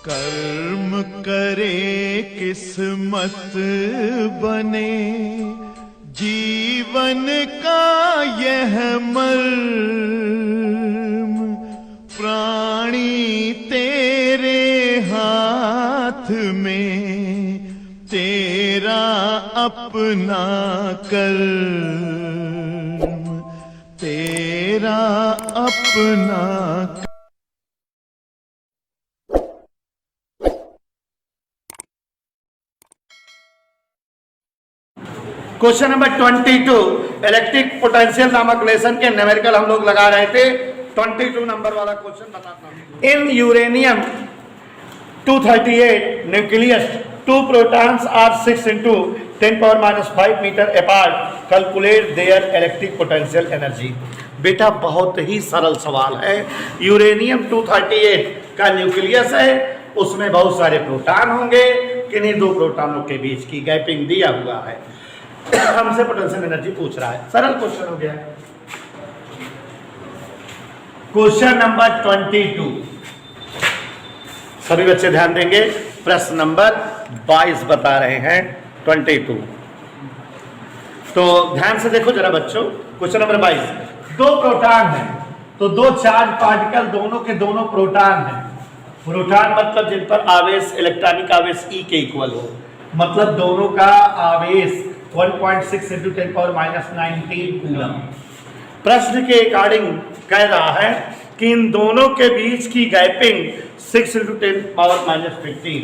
कर्म करे किस्मत बने, जीवन का यह मर्म, प्राणी तेरे हाथ में, तेरा अपना कर्म, तेरा अपना। क्वेश्चन नंबर 22 इलेक्ट्रिक पोटेंशियल नामक लेसन के न्यूमेरिकल हम लोग लगा रहे थे। 22 नंबर वाला क्वेश्चन बताता हूं। In uranium 238 nucleus 2 protons are 6 into 10⁻⁵ metre apart, calculate their electric potential energy. बेटा बहुत ही सरल सवाल है। यूरेनियम 238 का न्यूक्लियस है, उसमें बहुत सारे प्रोटॉन होंगे, किन्हीं दो प्रोटॉनों के बीच की गैपिंग दिया हुआ है। हमसे पोटेंशियल एनर्जी पूछ रहा है। सरल क्वेश्चन हो गया। क्वेश्चन नंबर 22 सभी बच्चे ध्यान देंगे। प्रश्न नंबर 22 बता रहे हैं 22। तो ध्यान से देखो जरा बच्चों। क्वेश्चन नंबर 22, दो प्रोटॉन है तो दो चार्ज पार्टिकल दोनों के दोनों प्रोटॉन है। प्रोटॉन मतलब जिन पर आवेश इलेक्ट्रॉनिक आवेश E के इक्वल हो, मतलब दोनों का आवेश 1.6 × 10⁻⁹ कूलम। प्रश्न के अकॉर्डिंग कह रहा है कि इन दोनों के बीच की गैपिंग 6 × 10⁻⁻15,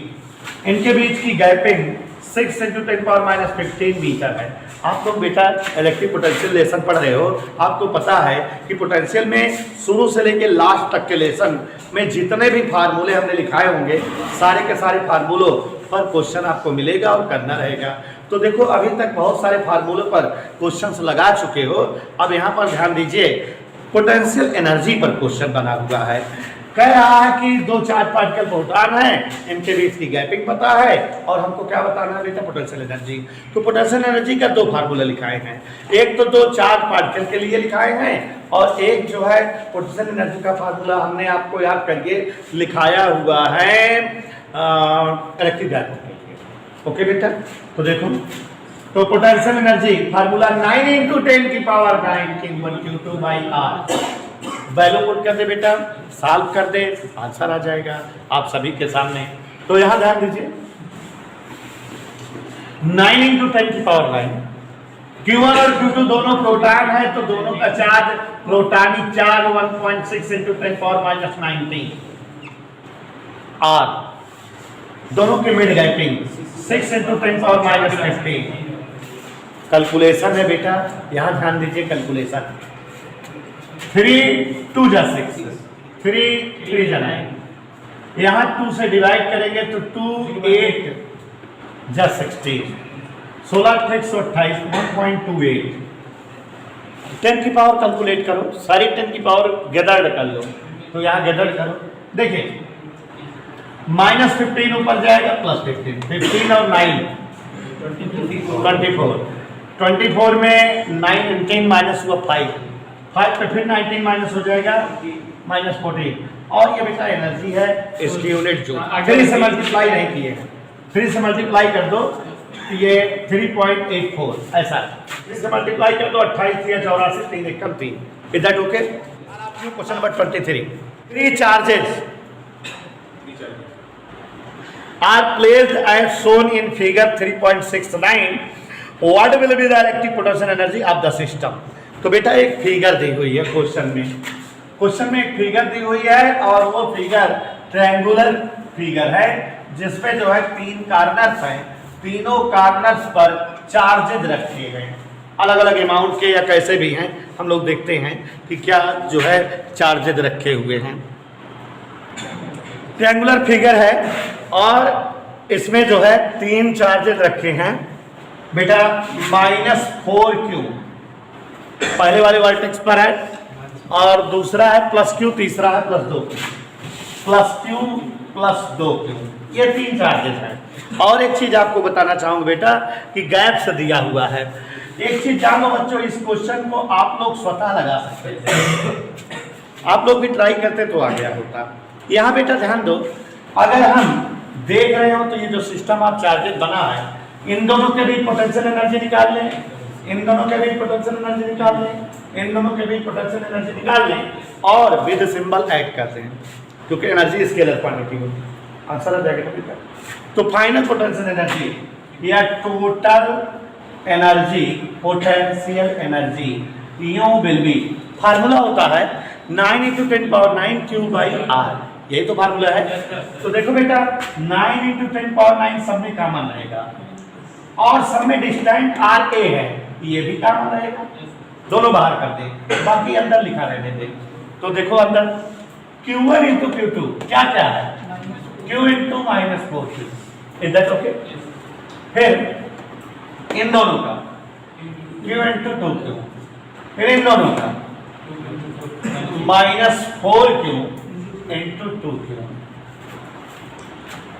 इनके बीच की गैपिंग 6 × 10⁻⁻15 मीटर है। आप लोग बेटा इलेक्ट्रिक पोटेंशियल लेसन पढ़ रहे हो, आपको पता है कि पोटेंशियल में शुरू से लेकर लास्ट तक के लेसन में जितने भी फार्मूले हमने लिखाए होंगे, सारे के सारे फार्मूलों पर क्वेश्चन आपको मिलेगा और करना रहेगा। तो देखो अभी तक बहुत सारे फार्मूलों पर क्वेश्चंस लगा चुके हो। अब यहाँ पर ध्यान दीजिए, पोटेंशियल एनर्जी पर क्वेश्चन बना हुआ है। कह रहा है कि दो चार्ज पार्टिकल प्रोटॉन है, इनके बीच की गैपिंग पता है और हमको क्या बताना है बेटा, पोटेंशियल एनर्जी। तो पोटेंशियल एनर्जी का दो फार्मूला लिखाए हैं, एक तो दो चार्ज पार्टिकल के लिए लिखाए हैं और एक जो है पोटेंशियल एनर्जी का फार्मूला हमने आपको याद करके लिखाया हुआ है इलेक्ट्रिक गैपिंग के लिए। ओके बेटा, तो देखो तो potential energy formula 9 × 10⁻⁹ Q1Q2/R। Value put कर दे बेटा, सॉल्व कर दे, आंसर आ जाएगा आप सभी के सामने। तो यहां ध्यान दीजिए, 9 × 10⁻⁹ Q1 और Q2 दोनों प्रोटॉन है तो दोनों का चार्ज प्रोटॉनिक चार्ज 1.6 × 10⁻⁹ R। दोनों के मिड गैपिंग 6 × 10⁻⁵। कैलकुलेशन है बेटा, यहां ध्यान दीजिए कैलकुलेशन। 3 2 जा 6, 3 3 जा 9, यहां 2 से डिवाइड करेंगे तो 2 8 जा 16, 16 × 128 1.28। 10 की पावर कैलकुलेट करो, सारी 10 की पावर गैदर्ड कर लो। तो यहां गैदर्ड करो, देखिए -15 ऊपर जाएगा +15, 15 और 9 24, 24 में 9 10 माइनस हुआ 5 पे फिर 19 माइनस हो जाएगा -14। और ये बेटा एनर्जी है, इसकी यूनिट जूल। फिर से मल्टीप्लाई नहीं किए, फिर से मल्टीप्लाई कर दो, ये 3.84 ऐसा। फिर से मल्टीप्लाई कर दो, 28 × 84 3 × 3। Is that okay? Question number 23, 3 charges are placed as shown in figure 3.69. What will be the electric potential energy of the system? तो बेटा एक फिगर दी हुई है क्वेश्चन में एक फिगर दी हुई है और वो फिगर ट्रायंगुलर फिगर है जिसपे जो है 3 कार्नर्स हैं, तीनों कार्नर्स पर चार्जेज रखे हैं, अलग अलग अमाउंट के या कैसे भी हैं। हम लोग देखते हैं कि क्या जो है चार्जेज रखे हुए हैं। ट्रायंगुलर फिगर है और इसमें जो है 3 चार्जेस रखे हैं बेटा। -4Q पहले वाले वर्टेक्स पर है और दूसरा है +Q, तीसरा है +2Q, +Q +2Q, ये 3 चार्जेस हैं। और एक चीज आपको बताना चाहूंगा बेटा कि गैप से दिया हुआ है। एक चीज जानो बच्चों, इस क्वेश्चन को आप लोग स्वतः लगा सकते थे, आप लोग भी ट्राई करते तो आ गया होता। यहाँ बेटा ध्यान दो, अगर हम देख रहे हो तो ये जो सिस्टम ऑफ चार्जेस बना है, इन दोनों के बीच पोटेंशियल एनर्जी निकाल लें, इन दोनों के बीच पोटेंशियल एनर्जी निकाल लें, इन दोनों के बीच पोटेंशियल एनर्जी निकाल लें और विद सिंबल ऐड करते हैं, क्योंकि एनर्जी स्केलर क्वांटिटी होती है। आंसर आ जाएगा बेटा। तो फाइनल पोटेंशियल एनर्जी या total energy, potential energy you will be, formula होता है 9 × 10⁹ Q/R, यही तो फार्मूला है। तो देखो बेटा 9 × 10⁹ सब में कॉमन रहेगा और सब में डिस्टेंस RA है, ये भी कॉमन रहेगा, दोनों बाहर कर दे, बाकी अंदर लिखा रहने दे। तो देखो अंदर Q1 × Q2 क्या क्या है, Q × -4Q, is that okay. फिर इन दोनों का Q × 2Q, फिर इन दोनों का -4Q × 2Q।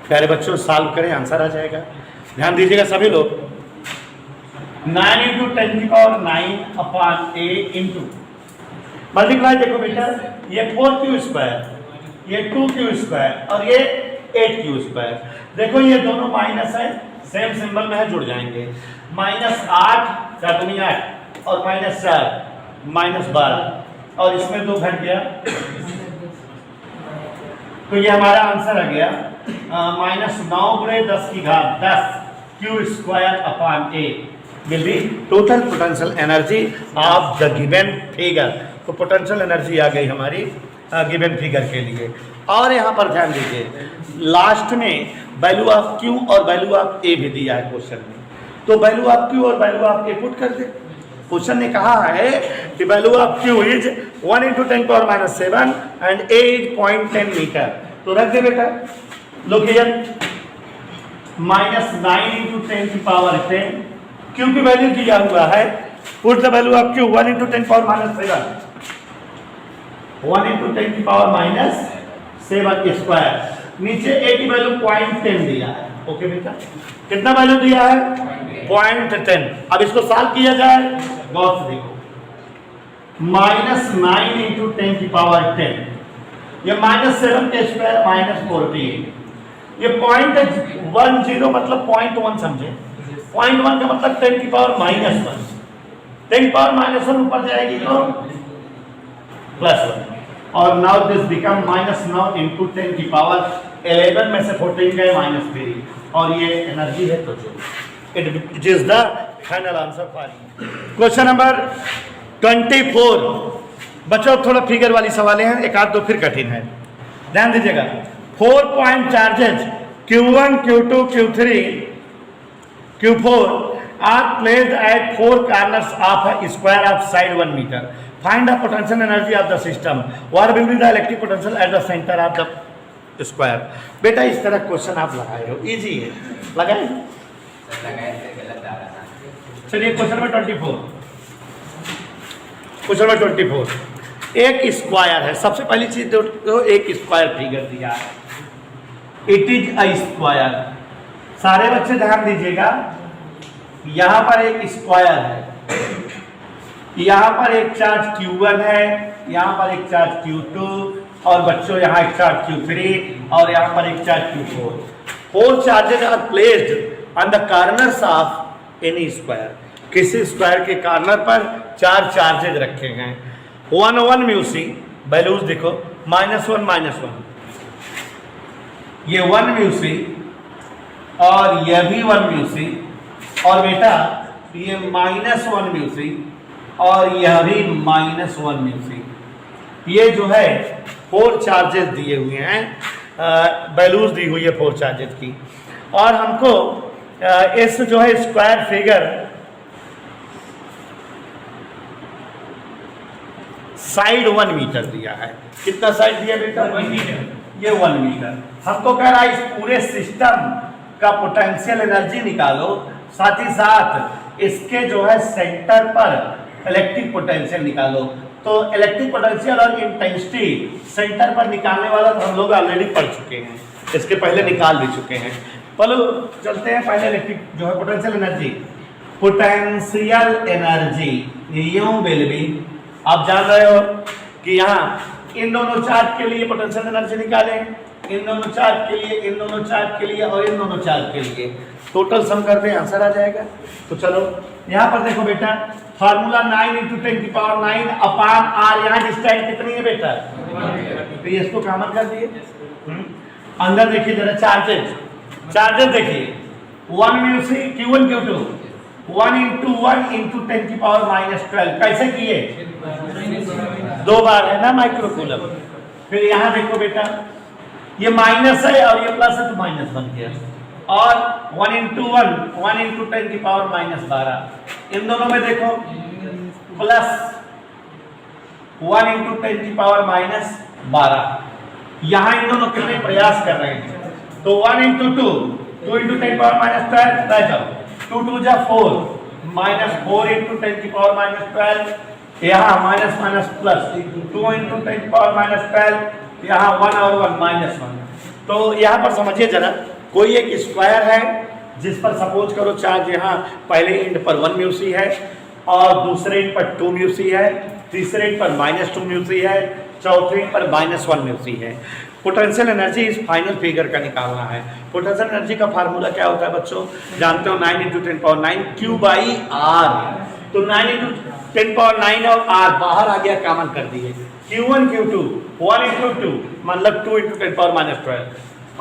प्यारे बच्चों सॉल्व करें, आंसर आ जाएगा। ध्यान दीजिएगा सभी लोग। 9 × 10⁹ × मल्टीप्लाई, देखो बेटा ये 4Q², ये 2Q² और ये 8Q²। देखो ये दोनों माइनस है, सेम सिंबल में है, जुड़ जाएंगे। -8 4 × 8 और -4 -12 और इसमें 2 घट गया, तो ये हमारा आंसर आ गया -9 × 10⁻10 Q² will be total potential energy of the given figure। तो पोटेंशियल एनर्जी आ गई हमारी गिवन फिगर के लिए। और यहाँ पर ध्यान दीजिए लास्ट में वैल्यू ऑफ Q और वैल्यू ऑफ A भी दिया है क्वेश्चन में, तो वैल्यू ऑफ Q और वैल्यू ऑफ A पुट कर दे। क्वेश्चन ने कहा है कि value of Q is 1 × 10⁻7 and A is 0.10 metre, तो रख दे बेटा। लोग -9 × 10⁻10 Q की वैल्यू दिया हुआ है, put the value of Q 1 × 10⁻7, 1 × 10⁻7 square, नीचे A की वैल्यू 0.10 दिया है। ओके बेटा, कितना वैल्यू दिया है 0.10। अब इसको सॉल्व किया जाए, गौर से देखो -9 × 10⁻10, ये -7 -14, ये 0.10 मतलब 0.1 समझे, 0.1 का मतलब 10⁻⁻1, 10⁻⁻1 ऊपर जाएगी तो +1, और नाउ दिस बिकम -9 × 10⁻11 में से 14 गए -3, और ये एनर्जी है तो it is the final answer for question number 24। बच्चों थोड़ा फिगर वाली सवालें हैं, एक आध दो फिर कठिन है, ध्यान दीजिएगा। 4 point charges Q1 Q2 Q3 Q4 are placed at 4 corners of a square of side 1 meter. Find the potential energy of the system. What will be the electric potential at the center of the square? बेटा इस तरह question आप लगाए हो, easy है, लगाए। चलिए question number 24। Question number 24, एक स्क्वायर है। सबसे पहली चीज देखो, एक स्क्वायर फिगर दिया है, इट इज अ स्क्वायर। सारे बच्चे ध्यान दीजिएगा, यहां पर एक स्क्वायर है, यहां पर एक चार्ज Q1 है, यहां पर एक चार्ज Q2 और बच्चों यहां एक चार्ज Q3 और यहां पर एक charge Q4। 4 charges are placed on the corners of any square. किसी स्क्वायर के कॉर्नर पर 4 चार्जेस रखे हैं। 1 1 म्यूसी, वैल्यूज देखो, -1 -1, ये 1 म्यूसी और यह भी 1 म्यूसी, और बेटा ये -1 म्यूसी और यह भी -1 म्यूसी। ये जो है 4 चार्जेस दिए हुए हैं, वैल्यूज दी हुई है 4 चार्जेस की, और हमको इस जो है स्क्वायर फिगर साइड 1 मीटर दिया है। कितना साइड दिया बेटा? 1 मीटर। ये 1 मीटर। हमको कह रहा है इस पूरे सिस्टम का पोटेंशियल एनर्जी निकालो, साथ ही साथ इसके जो है सेंटर पर इलेक्ट्रिक पोटेंशियल निकालो। तो इलेक्ट्रिक पोटेंशियल और इंटेंसिटी सेंटर पर निकालने वाला तो हम लोग ऑलरेडी पढ़ चुके हैं, इसके पहले निकाल भी चुके हैं। चलो चलते हैं पहले इलेक्ट्रिक जो है potential energy. Potential energy you will be, आप जान रहे हो कि यहाँ इन दोनों चार्ज के लिए पोटेंशियल एनर्जी निकालें, इन दोनों चार्ज के लिए, इन दोनों चार्ज के लिए और इन दोनों चार्ज के लिए टोटल सम करते हैं, आंसर आ जाएगा। तो चलो यहाँ पर देखो बेटा, फार्मूला 9 × 10⁹ अपान r, यहाँ डिस्टेंस कितनी है बेटा? तो ये इसको कॉमन कर दिए। अंदर देखिए जरा चार्जेस देखिए, 1 म्यूसी Q1 Q2 1 × 1 × 10⁻⁻12 कैसे किए? 2 बार है ना माइक्रोकूलम। फिर यहाँ देखो बेटा, ये माइनस है और ये प्लस है तो माइनस बन गया, और 1 × 1 × 10⁻12 इन दोनों में देखो प्लस 1 × 10⁻12, यहाँ इन दोनों कितने प्रयास कर रहे हैं, तो 1 × 2 2 × 10⁻12 रह जाओ, 2 2 जा 4 -4 × 10⁻12, यहाँ माइनस माइनस प्लस 2 × 10⁻12, यहाँ 1 और 1 -1। तो यहाँ पर समझिए जरा, कोई एक स्क्वायर है जिस पर सपोज करो चार्ज यहाँ पहले एंड पर 1 म्यूसी है और दूसरे एंड पर 2 म्यूसी है, तीसरे एंड पर -2 म्यूसी है, चौथे एंड पर -1 म्यूसी है। पोटेंशियल एनर्जी इस फाइनल फिगर का निकालना है। पोटेंशियल एनर्जी का फार्मूला क्या होता है बच्चों? जानते हो 9 × 10⁻9 Q/R। तो 9 × 10⁻9 और R बाहर आ गया, कॉमन कर दिए। Q1 Q2 1 × 2 मतलब 2 × 10⁻12।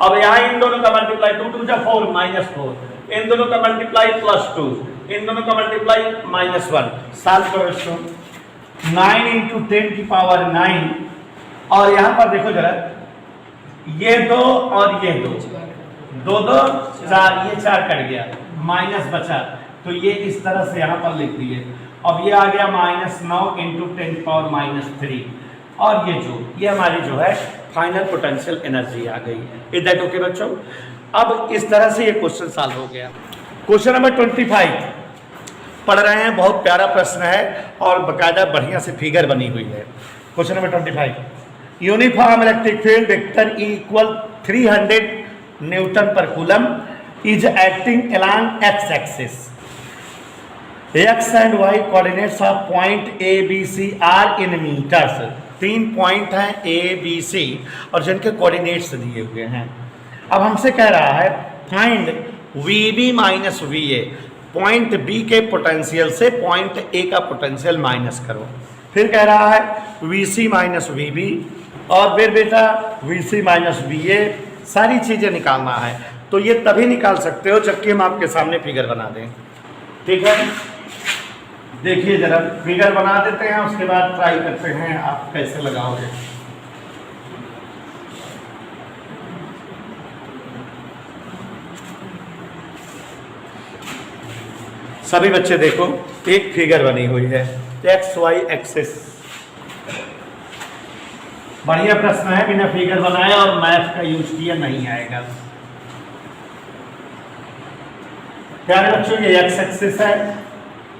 अब यहाँ इन दोनों का मल्टीप्लाई 2 2 जा 4 -4, इन दोनों का मल्टीप्लाई +2, इन दोनों का मल्टीप्लाई -1। सॉल्व करो इसको, 9 × 10⁻9 और यहाँ पर देखो जरा, ये 2 और ये 2 2 2 4, ये 4 कट गया, माइनस बचा, तो ये इस तरह से यहाँ पर लिख दिए। अब ये आ गया -9 × 10⁻3, और ये हमारी जो है फाइनल पोटेंशियल एनर्जी आ गई। इज दैट ओके बच्चों? अब इस तरह से ये क्वेश्चन सॉल्व हो गया। क्वेश्चन नंबर 25 पढ़ रहे हैं, बहुत प्यारा प्रश्न है और बकायदा बढ़िया से फिगर बनी हुई है। Question number 25, uniform electric field vector E = 300 N/Coulomb is acting along x axis. X and y coordinates of point A, B, C are in meters. 3 point हैं A, B, C और जिनके कोऑर्डिनेट्स दिए हुए हैं। अब हमसे कह रहा है find VB - VA, point B के पोटेंशियल से पॉइंट A का पोटेंशियल माइनस करो। फिर कह रहा है VC - VB और फिर बेटा VC - VA, सारी चीज़ें निकालना है। तो ये तभी निकाल सकते हो जबकि हम आपके सामने फिगर बना दें। ठीक है, देखिए जरा फिगर बना देते हैं, उसके बाद ट्राई करते हैं आप कैसे लगाओगे। सभी बच्चे देखो, एक फिगर बनी हुई है, XY एक्सिस। बढ़िया प्रश्न है, बिना फिगर बनाए और मैथ का यूज किया नहीं आएगा। प्यारे बच्चों, ये X एक्सिस है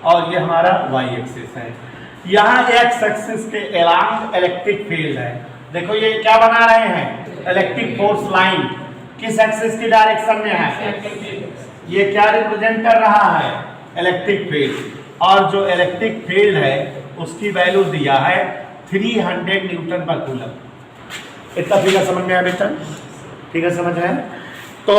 और ये हमारा Y एक्सिस है। यहाँ X एक्सिस के अलोंग इलेक्ट्रिक फील्ड है। देखो ये क्या बना रहे हैं? Electric force line. किस एक्सिस की डायरेक्शन में है? ये क्या रिप्रेजेंट कर रहा है? Electric field. और जो इलेक्ट्रिक फील्ड है उसकी वैल्यू दिया है 300 N/Coulomb। इतना फिगर समझ में आया बेटा? फिगर समझ है? तो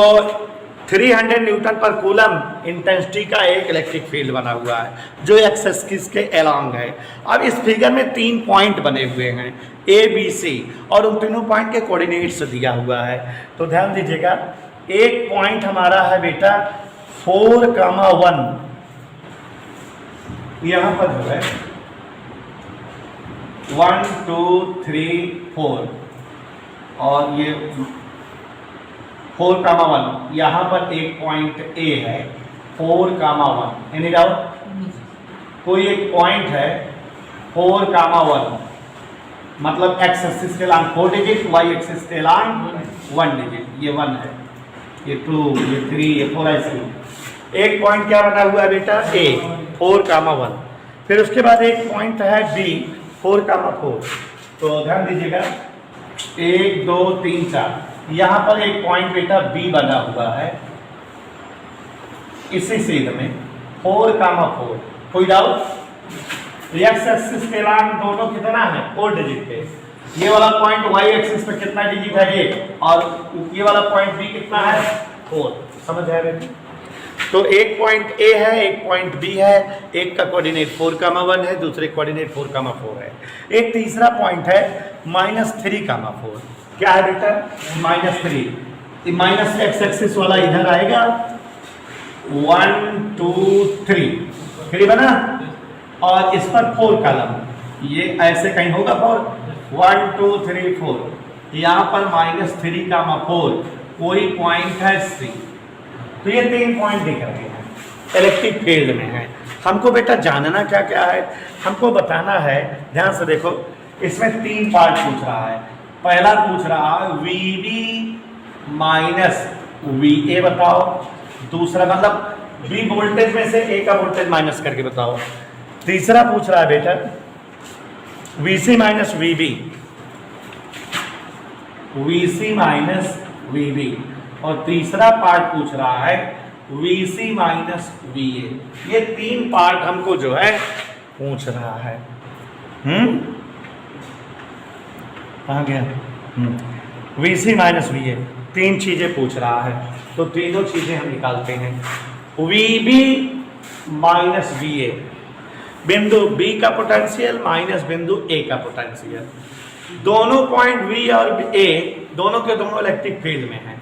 300 N/Coulomb इंटेंसिटी का एक इलेक्ट्रिक फील्ड बना हुआ है जो एक्स एक्सिस के अलोंग है। अब इस फिगर में 3 पॉइंट बने हुए हैं A, B, C और उन तीनों पॉइंट के कोऑर्डिनेट्स दिया हुआ है। तो ध्यान दीजिएगा, एक पॉइंट हमारा है बेटा 4,1, यहाँ पर जो है 1 2 3 4 और ये 4,1, यहाँ पर एक पॉइंट A है 4,1। Any doubt? कोई एक पॉइंट है 4,1, मतलब एक्स एक्सिस के लांग 4 डिजिट, वाई एक्सिस के लांग 1 डिजिट। ये 1 है, ये 2, ये 3, ये 4 ऐसे। एक पॉइंट क्या बना हुआ है बेटा? A 4,1। फिर उसके बाद एक पॉइंट है B 4,4। तो ध्यान दीजिएगा, 1 2 3 4, यहाँ पर एक पॉइंट बेटा B बना हुआ है इसी सीध में 4,4। कोई डाउट? एक्स एक्सिस के लांग दोनों कितना है? 4 डिजिट पे। ये वाला पॉइंट y एक्सिस पे कितना डिजिट है ये, और ये वाला पॉइंट b कितना है 4। समझ आया बेटा? तो एक पॉइंट a है, एक पॉइंट b है, एक का कोऑर्डिनेट 4,1 है, दूसरे कोऑर्डिनेट 4,4 है। एक तीसरा पॉइंट है -3,4। क्या है बेटा? -3। माइनस एक्स एक्सिस वाला इधर आएगा 1 2 3, फिर बना, और इस पर 4 कॉलम, ये ऐसे कहीं होगा 4 1 2 3 4, यहाँ पर -3,4 कोई पॉइंट है C। तो ये 3 पॉइंट दिख रहे हैं इलेक्ट्रिक फील्ड में है। हमको बेटा जानना क्या क्या है, हमको बताना है। ध्यान से देखो, इसमें 3 पार्ट पूछ रहा है। पहला पूछ रहा है VB माइनस VA बताओ, दूसरा मतलब B वोल्टेज में से A का वोल्टेज माइनस करके बताओ। तीसरा पूछ रहा है बेटा VC minus VB, VC minus VB, और तीसरा पार्ट पूछ रहा है VC माइनस VA। ये 3 पार्ट हमको जो है पूछ रहा है। कहाँ गया? VC माइनस VA, 3 चीजें पूछ रहा है, तो तीनों चीजें हम निकालते हैं। VB माइनस VA, बिंदु B का पोटेंशियल माइनस बिंदु A का पोटेंशियल, दोनों पॉइंट V और A दोनों के दोनों इलेक्ट्रिक फील्ड में हैं।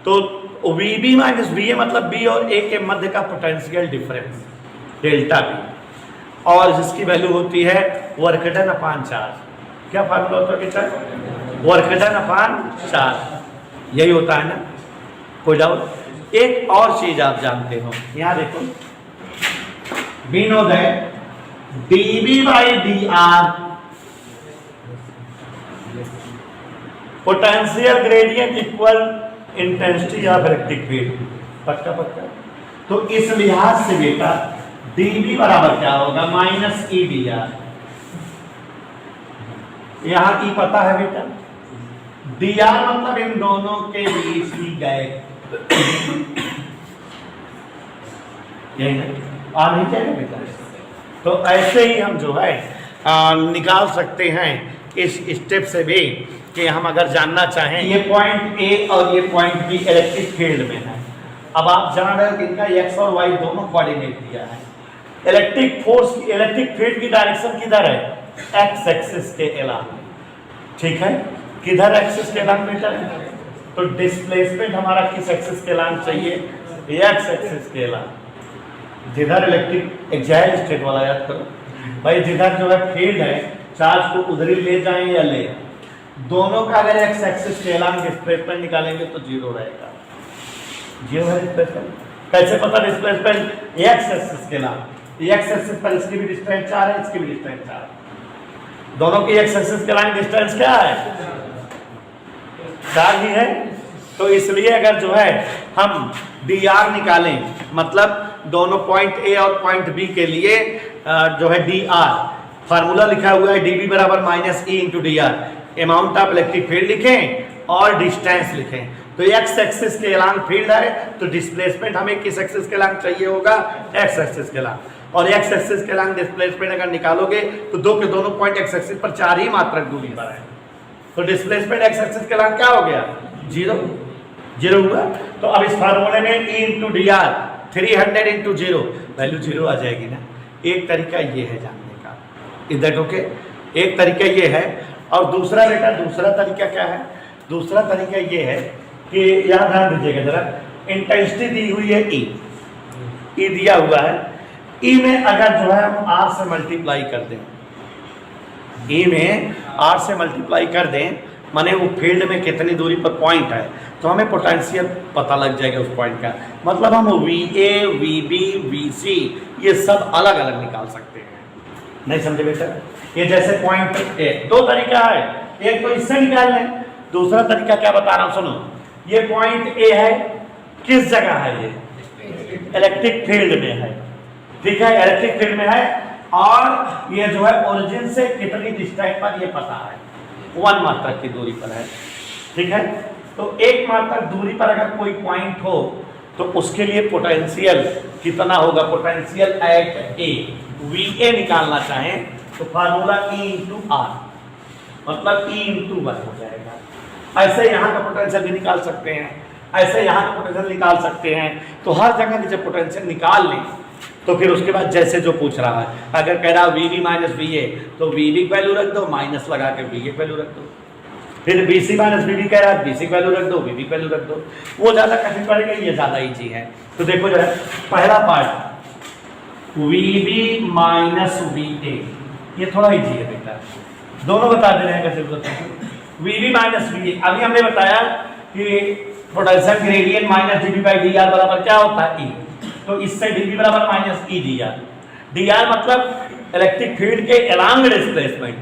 तो VB माइनस VA मतलब B और A के मध्य का पोटेंशियल डिफरेंस डेल्टा B, और जिसकी वैल्यू होती है वर्क डन अपॉन चार्ज। क्या फार्मूला होता है बेटा? वर्क डन अपॉन चार्ज, यही होता है ना, कोई डाउट? एक और चीज आप जानते हो, यहाँ देखो, we know that dB by dr potential gradient equal intensity of electric field. पक्का पक्का? तो इस लिहाज से बेटा dB बराबर क्या होगा? -EdR। यहां E पता है बेटा, dr मतलब इन दोनों के बीच की गैप, यही ना? आ नहीं चाहिए बेटा? तो ऐसे ही हम जो है निकाल सकते हैं इस स्टेप से भी, कि हम अगर जानना चाहें ये पॉइंट A और ये पॉइंट B इलेक्ट्रिक फील्ड में है। अब आप जान रहे हो कि इनका x और y दोनों कोऑर्डिनेट दिया है। इलेक्ट्रिक फोर्स की, इलेक्ट्रिक फील्ड की डायरेक्शन किधर है? x एक्सिस के अलांग, ठीक है? किधर एक्सिस के अलांग बेटा? तो डिस्प्लेसमेंट हमारा किस एक्सिस के अलांग चाहिए? x एक्सिस के अलांग। जिधर इलेक्ट्रिक एक्साइल स्टेट वाला याद करो भाई, जिधर जो है फील्ड है, चार्ज को उधर ही ले जाएं या ले, दोनों का अगर एक्स एक्सिस के अलांग डिस्प्लेसमेंट निकालेंगे तो 0 रहेगा। 0 है डिस्प्लेसमेंट। कैसे पता डिस्प्लेसमेंट? एक्स एक्सिस के अलांग, एक्स एक्सिस पर इसकी भी डिस्टेंस 4 है, इसकी भी डिस्टेंस 4 है, दोनों की एक्स एक्सिस के अलांग डिस्टेंस क्या है? 4 ही है। तो इसलिए अगर जो है हम dr निकालें, मतलब दोनों पॉइंट A और पॉइंट B के लिए जो है dr, फार्मूला लिखा हुआ है dB बराबर -E into dr, amount of electric field लिखें और डिस्टेंस लिखें। तो x एक्सिस के अलांग फील्ड है, तो डिस्प्लेसमेंट हमें किस एक्सिस के अलांग चाहिए होगा? x एक्सिस के अलांग। और x एक्सिस के अलांग डिस्प्लेसमेंट अगर निकालोगे तो दो के दोनों पॉइंट x एक्सिस पर 4 ही मात्रक दूरी पर है, तो डिस्प्लेसमेंट x एक्सिस के अलांग क्या हो गया? 0 हुआ। तो अब इस फार्मूले में E into dr 300 into 0, value 0 आ जाएगी ना। एक तरीका ये है जानने का, इधर ओके, एक तरीका ये है। और दूसरा बेटा, दूसरा तरीका क्या है? दूसरा तरीका ये है कि यहाँ ध्यान दीजिएगा जरा, इंटेंसिटी दी हुई है E दिया हुआ है, E में अगर जो है हम R से मल्टीप्लाई कर दें, E में R से मल्टीप्लाई कर दें, माने वो फील्ड में कितनी दूरी पर पॉइंट है, तो हमें पोटेंशियल पता लग जाएगा उस पॉइंट का। मतलब हम VA, VB, VC ये सब अलग अलग निकाल सकते हैं। नहीं समझे बेटा? ये जैसे पॉइंट A, 2 तरीका है, एक तो इससे निकाल लें, दूसरा तरीका क्या बता रहा हूं सुनो। ये पॉइंट A है, किस जगह है? ये इलेक्ट्रिक फील्ड में है, ठीक है? इलेक्ट्रिक फील्ड में है, और ये जो है ओरिजिन से कितनी डिस्टेंस पर ये पता है, 1 मात्रक की दूरी पर है, ठीक है? तो 1 मात्रक दूरी पर अगर कोई पॉइंट हो तो उसके लिए पोटेंशियल कितना होगा? पोटेंशियल एट A, VA निकालना चाहें तो फार्मूला E इंटू R, मतलब E इंटू 1 हो जाएगा। ऐसे यहाँ का पोटेंशियल भी निकाल सकते हैं, ऐसे यहाँ का पोटेंशियल निकाल सकते हैं। तो हर जगह की जब पोटेंशियल निकाल लें तो फिर उसके बाद जैसे जो पूछ रहा है, अगर कह रहा V B minus V A तो वी बी वैल्यू रख दो, माइनस लगा के वी ए वैल्यू रख दो। फिर B C minus V B कह रहा है, बी सी वैल्यू रख दो, वी बी वैल्यू रख दो। वो ज़्यादा कठिन पड़ेगा, ये ज़्यादा ईजी है। तो देखो जरा पहला part V B minus V A, ये थोड़ा ईजी है बेटा, दोनों बता दे रहे हैं कैसे बताते हैं। V B minus V A, अभी हमने बताया कि potential gradient minus D B by D R बराबर क्या होता है ई, तो इससे डी बी बराबर minus E D R. D R मतलब इलेक्ट्रिक फील्ड के अलोंग डिस्प्लेसमेंट,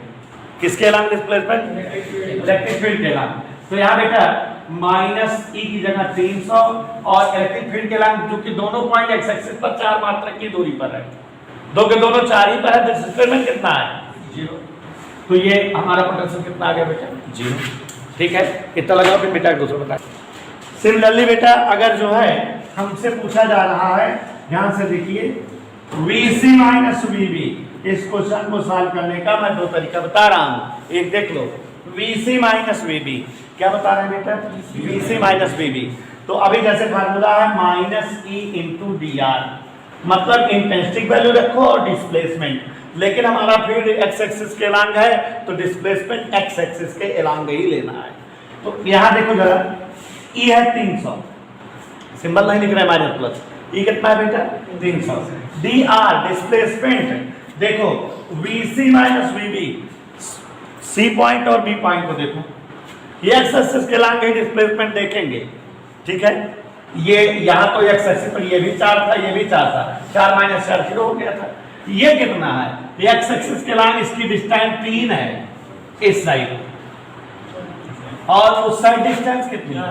किसके अलोंग डिस्प्लेसमेंट, इलेक्ट्रिक फील्ड के अलोंग। तो यहाँ बेटा माइनस ई की जगह 300 और इलेक्ट्रिक फील्ड के अलोंग, जो कि दोनों पॉइंट एक्स एक्सिस पर 4 मात्रक की दूरी पर है, दो के दोनों 4 ही पर है, डिस्प्लेसमेंट कितना है 0। तो ये हमारा पोटेंशियल कितना आ गया बेटा 0। ठीक है, इतना लगाओ फिर बेटा दूसरा बता। सिमिलरली बेटा अगर जो है हमसे पूछा जा रहा है, ध्यान से देखिए, VC माइनस VB, इस क्वेश्चन को सॉल्व करने का मैं 2 तरीका बता रहा हूं। एक देख लो, VC माइनस VB क्या बता रहे हैं बेटा, VC माइनस VB। तो अभी जैसे फार्मूला है minus E into D R, मतलब इंटेंसिटी वैल्यू रखो और डिस्प्लेसमेंट, लेकिन हमारा फील्ड एक्स एक्सिस के अलोंग है तो डिस्प्लेसमेंट एक्स एक्सिस के अलोंग ही लेना है। तो यहाँ देखो जरा, E है 300, सिंबल नहीं लिख रहा है माइनस प्लस, E कितना है बेटा 300, डी आर डिस्प्लेसमेंट देखो VC minus VB, C point और B पॉइंट को देखो, ये एक्स एक्सिस के अलोंग ही डिस्प्लेसमेंट देखेंगे। ठीक है, ये यहाँ तो एक्स एक्सिस पर ये भी 4 था, ये भी 4 था, 4 माइनस 4 0 हो गया था। ये कितना है, एक्स एक्सिस के अलोंग इसकी डिस्टेंस 3 है इस साइड, और उस साइड डिस्टेंस कितनी है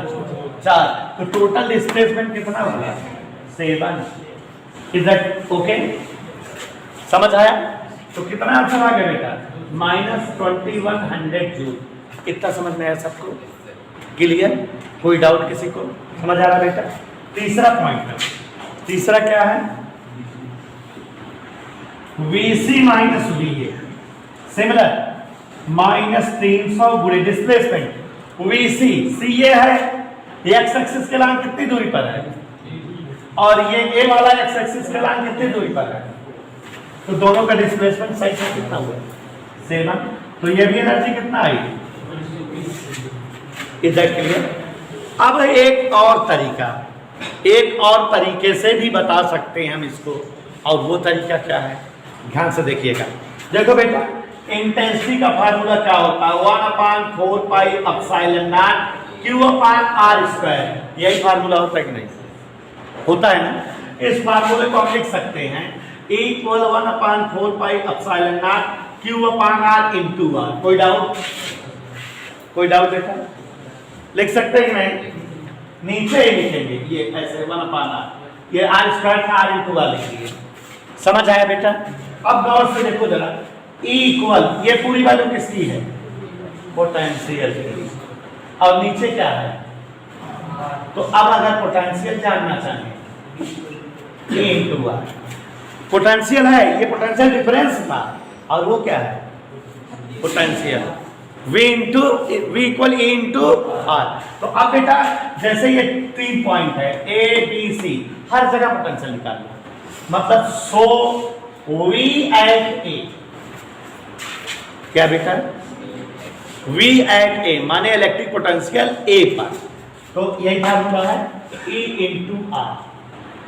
4, तो टोटल डिस्प्लेसमेंट कितना होगा 7। इज दैट ओके, समझ आया? तो कितना आंसर आ गया बेटा माइनस 2100 जूल। इतना समझ में आया सबको, क्लियर? कोई डाउट किसी को, समझ आ रहा बेटा? तीसरा पॉइंट, तीसरा क्या है, VC minus VA similar minus 300 गुणे डिस्प्लेसमेंट VC, CA है, एक्स एक्सिस के अलोंग कितनी दूरी पर है, और ये A वाला एक्स एक्सिस के अलोंग कितनी दूरी पर है, तो दोनों का डिस्प्लेसमेंट साइड से कितना हुआ 7। तो ये भी एनर्जी कितना आई, इज दैट क्लियर? अब एक और तरीका, एक और तरीके से भी बता सकते हैं हम इसको, और वो तरीका क्या है, ध्यान से देखिएगा। देखो बेटा इंटेंसिटी का फार्मूला क्या होता है, 1/4 पाई एप्सिलॉन नॉट Q/r²। यही फार्मूला होता है कि नहीं, होता है ना? इस फार्मूले को हम लिख सकते हैं equal 1/4 pi epsilon not Q/r into r। कोई डाउट, कोई डाउट बेटा? लिख सकते हैं कि नहीं? नीचे ही लिखेंगे ये ऐसे 1/r, ये r² का r इंटू r लिखिए। समझ आया बेटा? अब गौर से देखो जरा, E इक्वल, ये पूरी वैल्यू किसकी है, पोटेंशियल की, और नीचे क्या है, तो अब अगर पोटेंशियल जानना चाहें E इंटू r, पोटेंशियल है, ये पोटेंशियल डिफरेंस था, और वो क्या है potential, V equal E into r। तो अब बेटा जैसे ये 3 पॉइंट है A B C, हर जगह पोटेंशियल निकालना, मतलब सो V एट A, क्या बेटा V एट A माने इलेक्ट्रिक पोटेंशियल A पर, तो यही फार्मूला है E इंटू R।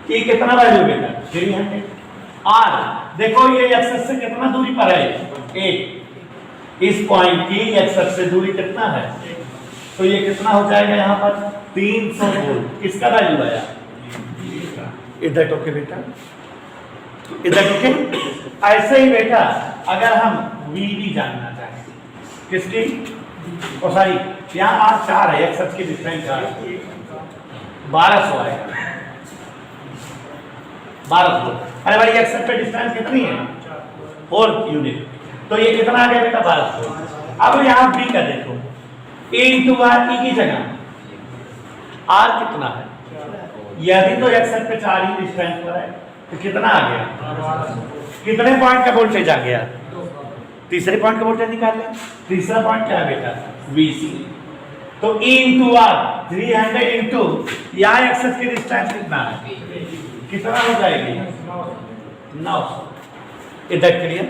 E कितना वैल्यू बेटा 300, R देखो ये एक्सेस से कितना दूरी पर है 1, इस पॉइंट की एक्सेस से दूरी कितना है, तो ये कितना हो जाएगा यहाँ पर 300 वोल्ट। किसका वैल्यू आया, इधर ओके बेटा, इधर ओके। ऐसे ही बेटा अगर हम VB जानना चाहें, किसकी, ओ सॉरी यहाँ R 4 है, एक्सेस की डिस्टेंस 1200 आएगा, 1200। अरे भाई एक्सेस पे डिस्टेंस कितनी है 4 यूनिट, तो ये कितना आ गया बेटा 1200। अब यहाँ B का देखो, A इंटू R, E की जगह R कितना है, यह भी तो एक्सेस पे 4 ही डिस्टेंस पर है, तो कितना आ गया, कितने पॉइंट का वोल्टेज आ गया तीसरे पॉइंट का वोल्टेज निकाल लें। तीसरा पॉइंट क्या है बेटा? VC। तो E इंटू आर 300 इंटू यहाँ एक्सेस की डिस्टेंस कितना है? कितना हो जाएगी? 900। इधर क्लियर?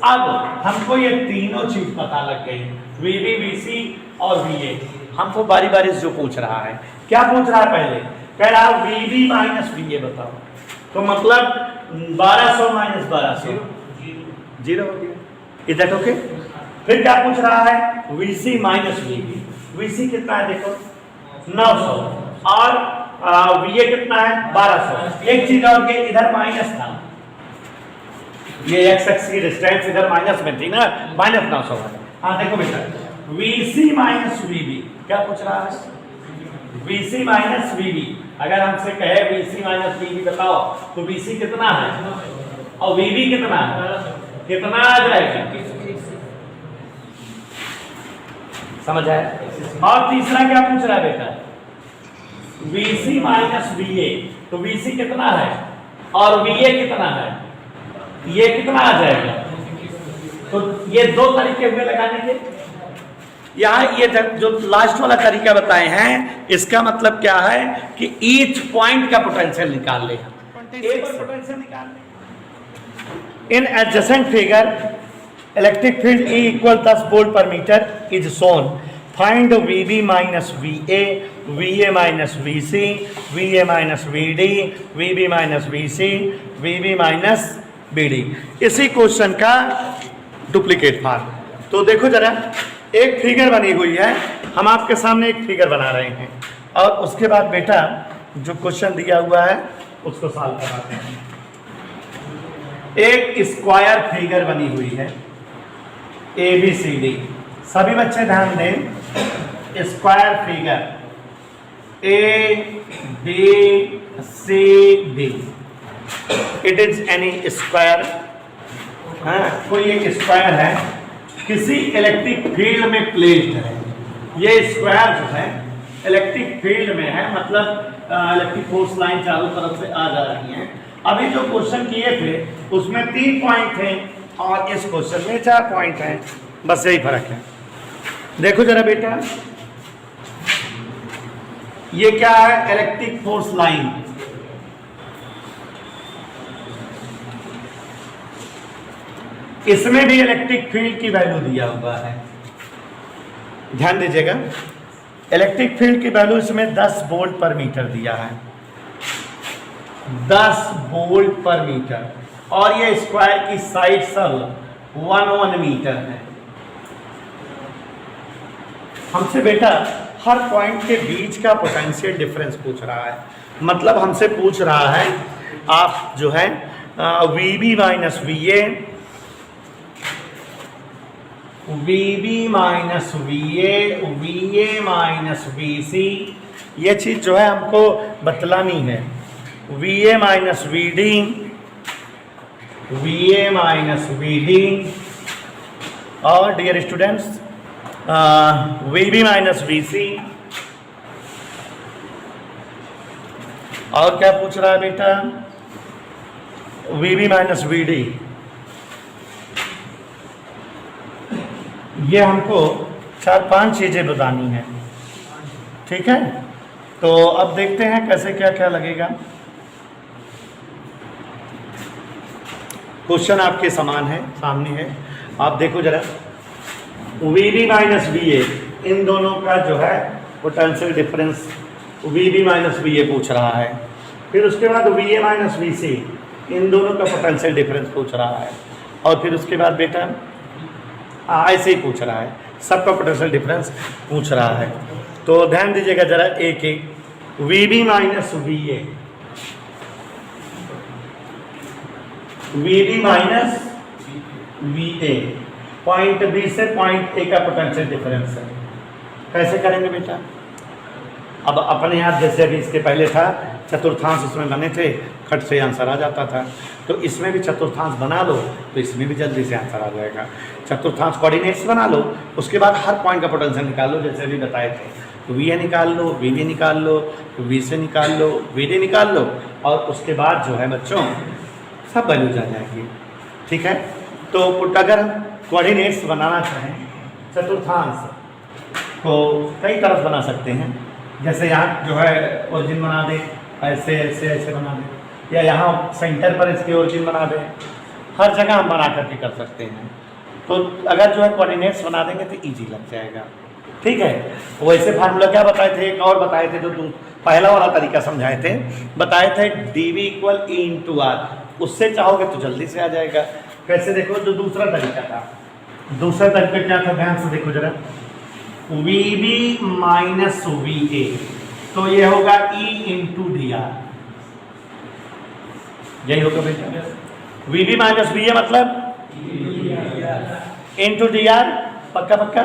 अब हमको ये तीनों चीज पता लग गई, VB, VC और VA। हमको बारी बारी से जो पूछ रहा है, क्या पूछ रहा है? पहले कह रहा है VB माइनस VA बताओ, तो मतलब 1200 माइनस 1200 जीरो हो गया। इधर ओके। फिर क्या पूछ रहा है? VC minus VB। VC कितना है देखो 900 और VA कितना है 1200। एक चीज और के इधर माइनस था, ये एक्स एक्स की डिस्टेंस इधर माइनस में थी ना, माइनस 900 है। हाँ देखो बेटा VC माइनस VB क्या पूछ रहा है? VC minus VB। अगर हमसे कहे VC माइनस VB बताओ तो VC कितना है और VB कितना है? कितना आ जाएगा? समझ आया? और तीसरा क्या पूछ रहा है बेटा? VC minus VA। तो VC कितना है और VA कितना है? ये कितना आ जाएगा? तो ये दो तरीके हुए लगाने के। यहाँ ये जो लास्ट वाला तरीका बताए हैं, इसका मतलब क्या है कि ईच पॉइंट का पोटेंशियल निकाल ले। एक पोटेंशियल निकाल ले। In adjacent figure electric field E equal 10 volt per metre is shown. Find VB minus VA, VA minus VC, VA minus VD, VB minus VC, VB minus BD। इसी question का duplicate form. तो देखो जरा, एक figure बनी हुई है, हम आपके सामने एक फिगर बना रहे हैं और उसके बाद बेटा जो क्वेश्चन दिया हुआ है उसको सॉल्व कराते हैं। एक स्क्वायर फिगर बनी हुई है ABCD। सभी बच्चे ध्यान दें, square figure ABCD। It is N E square. हाँ, कोई एक स्क्वायर है, किसी इलेक्ट्रिक फील्ड में प्लेस्ड है। ये स्क्वायर जो है इलेक्ट्रिक फील्ड में है, मतलब इलेक्ट्रिक फोर्स लाइन चारों तरफ से आ जा रही है। अभी जो क्वेश्चन किए थे उसमें 3 पॉइंट थे और इस क्वेश्चन में 4 पॉइंट हैं, बस यही फर्क है। देखो जरा बेटा, ये क्या है? Electric force line. इसमें भी इलेक्ट्रिक फील्ड की वैल्यू दिया हुआ है, ध्यान दीजिएगा। इलेक्ट्रिक फील्ड की वैल्यू इसमें 10 वोल्ट पर मीटर दिया है, 10 वोल्ट पर मीटर। और ये स्क्वायर की साइड सब 1 मीटर है। हमसे बेटा हर पॉइंट के बीच का पोटेंशियल डिफरेंस पूछ रहा है, मतलब हमसे पूछ रहा है आप जो है VB minus VA, VB minus VA, VA minus VC, ये चीज जो है हमको बतलानी है। VA minus VD, VA minus VD और dear students VB minus VC। और क्या पूछ रहा है बेटा? VB minus VD। ये हमको 4-5 चीजें बतानी है, ठीक है? तो अब देखते हैं कैसे क्या क्या लगेगा। क्वेश्चन आपके समान है, सामने है, आप देखो जरा। VB माइनस VA, इन दोनों का जो है potential difference VB minus VA पूछ रहा है। फिर उसके बाद VA माइनस VC, इन दोनों का पोटेंशियल डिफरेंस पूछ रहा है। और फिर उसके बाद बेटा ऐसे ही पूछ रहा है, सबका पोटेंशियल डिफरेंस पूछ रहा है। तो ध्यान दीजिएगा जरा एक एक। VB minus VA, VB minus VA, point B से पॉइंट A का पोटेंशियल डिफरेंस है। कैसे करेंगे बेटा? अब अपने यहाँ जैसे अभी इसके पहले था चतुर्थांश इसमें बने थे, खट से आंसर आ जाता था, तो इसमें भी चतुर्थांश बना लो तो इसमें भी जल्दी से आंसर आ जाएगा। चतुर्थांश कोऑर्डिनेट्स बना लो, उसके बाद हर पॉइंट का पोटेंशियल निकाल लो, जैसे अभी बताए थे। तो VA निकाल लो, VB निकाल लो, VC निकाल लो, VD निकाल लो, और उसके बाद जो है बच्चों सब वैल्यूज आ जाएंगी, ठीक है? तो अगर कोऑर्डिनेट्स बनाना चाहें चतुर्थांश तो कई तरफ बना सकते हैं। जैसे यहाँ जो है ओरिजिन बना दे, ऐसे ऐसे ऐसे बना दे, या यहाँ सेंटर पर इसके ओरिजिन बना दे, हर जगह हम बना करके कर सकते हैं। तो अगर जो है कोऑर्डिनेट्स बना देंगे तो इजी लग जाएगा। ठीक है, वैसे फार्मूला क्या बताए थे, एक और बताए थे, जो पहला वाला तरीका समझाए थे, बताए थे dv = E × r। उससे चाहोगे तो जल्दी से आ जाएगा। कैसे देखो, जो दूसरा तरीका था, दूसरा तरीका क्या था, ध्यान से देखो जरा, vb - va, तो ये होगा E × dr, यही होगा बेटा। vb - va मतलब इंटू dr, पक्का पक्का।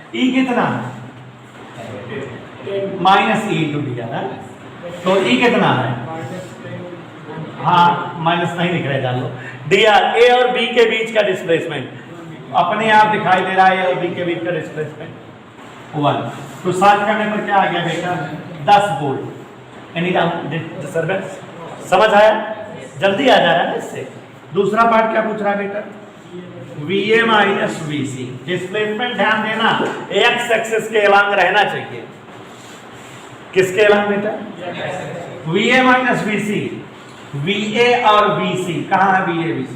E कितना है, -e × dr है, तो E कितना है, हाँ माइनस नहीं लिख रहे, जान लो। dr a और b के बीच का डिस्प्लेसमेंट अपने आप दिखाई दे रहा है, a और b के बीच का डिस्प्लेसमेंट 1। तो साथ करने पर क्या आ गया बेटा, 10 वोल्ट। एनी डिस्टर्बेंस, समझ आया, जल्दी आ जा रहा है ना इससे। दूसरा पार्ट क्या पूछ रहा है बेटा, VA - VC, डिस्प्लेसमेंट ध्यान देना एक्स एक्सिस के अलांग रहना चाहिए। किसके अलांग बेटा, VA - VC, VA और VC कहाँ है, VA VC,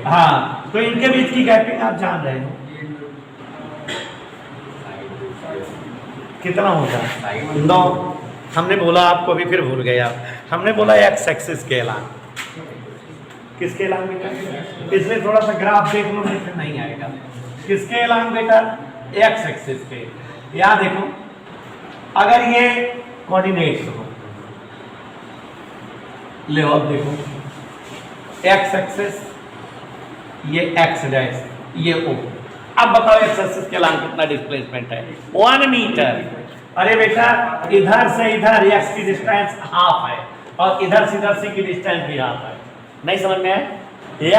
हाँ, तो इनके बीच की गैपिंग आप जान रहे हो कितना होगा, 9। हमने बोला आपको, अभी फिर भूल गए आप, हमने बोला एक्स एक्सिस के अलांग, किसके अलांग बेटा, इसलिए थोड़ा सा ग्राफ देख लो, नहीं फिर नहीं आएगा। किसके अलांग बेटा, एक्स एक्सिस के। यहां देखो, अगर ये कोऑर्डिनेट्स हो, ले अब देखो, एक्स एक्सिस, ये एक्स डैश, ये ओ। अब बताओ एक्स एक्सिस के अलांग कितना डिस्प्लेसमेंट है, 1 मीटर। अरे बेटा, इधर से इधर एक्स की डिस्टेंस हाफ है, और इधर से इधर सी की डिस्टेंस भी हाफ है। नहीं समझ में आया,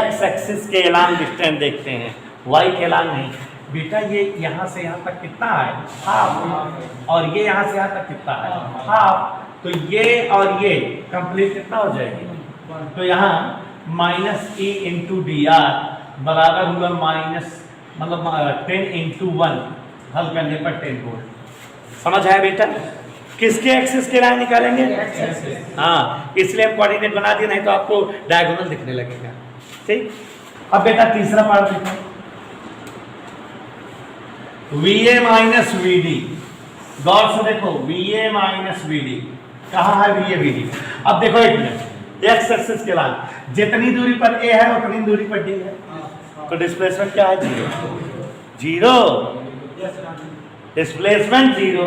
एक्स एक्सिस के अलांग डिस्टेंस देखते हैं, वाई के अलांग नहीं। बेटा ये यहाँ से यहाँ तक कितना है, हाफ, और ये यहाँ से यहाँ तक कितना है, हाफ। तो ये और ये कंप्लीट कितना हो जाएगी, तो यहाँ -e × dr बराबर हुआ मतलब 10 × 1, हल करने पर 10 वोल्ट। समझ आया बेटा, किसके एक्सिस के लाइन निकालेंगे, हाँ, इसलिए हम कोऑर्डिनेट बना दिए, नहीं तो आपको डायगोनल दिखने लगेगा। ठीक, अब बेटा तीसरा पार्ट देखो, VA - VD, गौर से देखो, VA - VD कहाँ है, VA VD। अब देखो एक मिनट, एक्स एक्सिस के लाइन, जितनी दूरी पर A है उतनी दूरी पर D है, तो डिस्प्लेसमेंट क्या है, 0, डिस्प्लेसमेंट 0।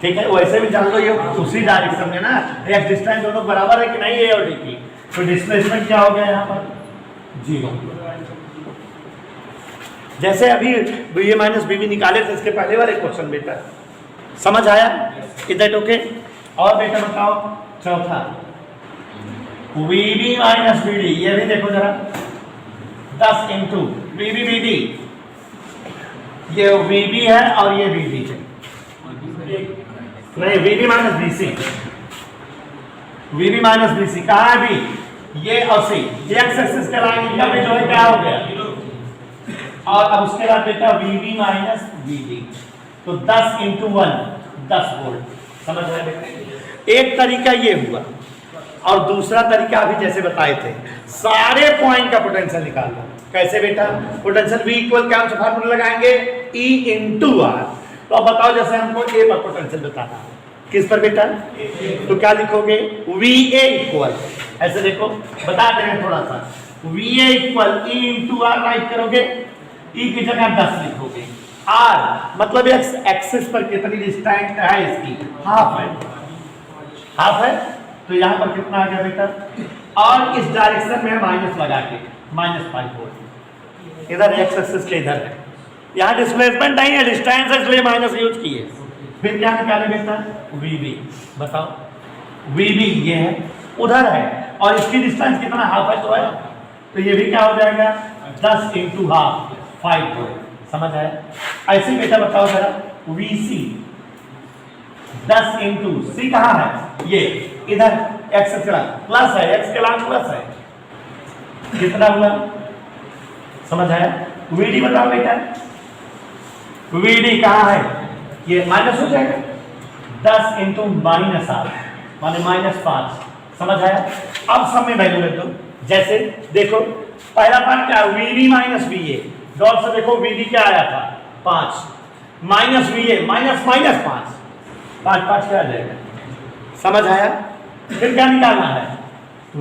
ठीक है, वैसे भी जान लो ये उसी डायरेक्शन में ना, एक्स डिस्टेंस दोनों बराबर है कि नहीं, ए और डी की, तो डिस्प्लेसमेंट क्या हो गया यहाँ पर, 0। जैसे अभी VA - VB निकाले थे इसके पहले वाले क्वेश्चन बेटा, समझ आया, इधर ओके। और बेटा बताओ चौथा, VB - VD, ये भी देखो जरा, 10 × VB VD, ये VB है और ये VD है, नहीं VB - VC, VB - VC कहाँ है, भी ये और सी, एक्स एक्सिस के लाइन इनका भी जो है क्या हो गया, और अब उसके बाद बेटा VB - VD, तो 10 × 1, 10 वोल्ट। समझ रहे बेटा, एक तरीका ये हुआ, और दूसरा तरीका अभी जैसे बताए थे, सारे पॉइंट का पोटेंशियल निकाल लो। कैसे बेटा, पोटेंशियल V = क्या फार्मूला लगाएंगे, E × R। तो अब बताओ, जैसे हमको A पर पोटेंशियल बताना है, किस पर बेटा, तो क्या लिखोगे, VA = ऐसे देखो, बता देंगे थोड़ा सा, VA = E × R राइट करोगे, E की जगह 10 लिखोगे, R मतलब एक्स एक्सिस पर कितनी डिस्टेंस है इसकी, हाफ है, हाफ है, तो यहाँ पर कितना आ गया बेटा, और इस डायरेक्शन में माइनस लगा के -5 वोल्ट, इधर एक्स एक्सिस के इधर है, यहाँ डिस्प्लेसमेंट नहीं है, डिस्टेंस है, इसलिए माइनस यूज किए। फिर क्या निकाले बेटा, VB, बताओ VB ये है, उधर है, और इसकी डिस्टेंस कितना, हाफ है, तो है, तो ये भी क्या हो जाएगा, 10 × हाफ, 5 वोल्ट। समझ आया, ऐसे बेटा बताओ जरा, VC 10 × C कहाँ है, ये इधर एक्स के लाइन प्लस है, एक्स के लाइन प्लस है, कितना हुआ, समझ आया? VD बताओ बेटा, VD कहाँ है? ये माइनस हो जाएगा, 10 इंटू -8 माने -5, समझ आया? अब सब में वैल्यू रख दो। जैसे देखो पहला पार्ट क्या है, VD माइनस VA, डॉट से देखो VD क्या आया था 5 माइनस VA माइनस -5, 5 क्या आ जाएगा, समझ आया? फिर क्या निकालना है,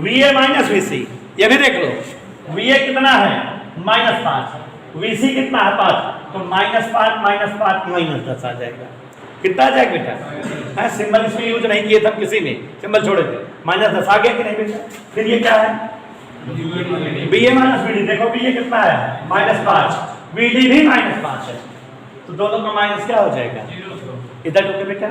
VA माइनस VC, ये भी देख लो, VA कितना है -5, VC कितना है 5, तो -5 -10 आ जाएगा। कितना आ जाएगा बेटा? है सिंबल इसमें यूज नहीं किए थे किसी में, सिंबल छोड़े थे, -10 आ गया कि नहीं बेटा? फिर ये क्या है, BA माइनस VD, देखो BA कितना है -5, VD भी -5 है, तो दोनों का माइनस क्या हो जाएगा, इधर टोके बेटा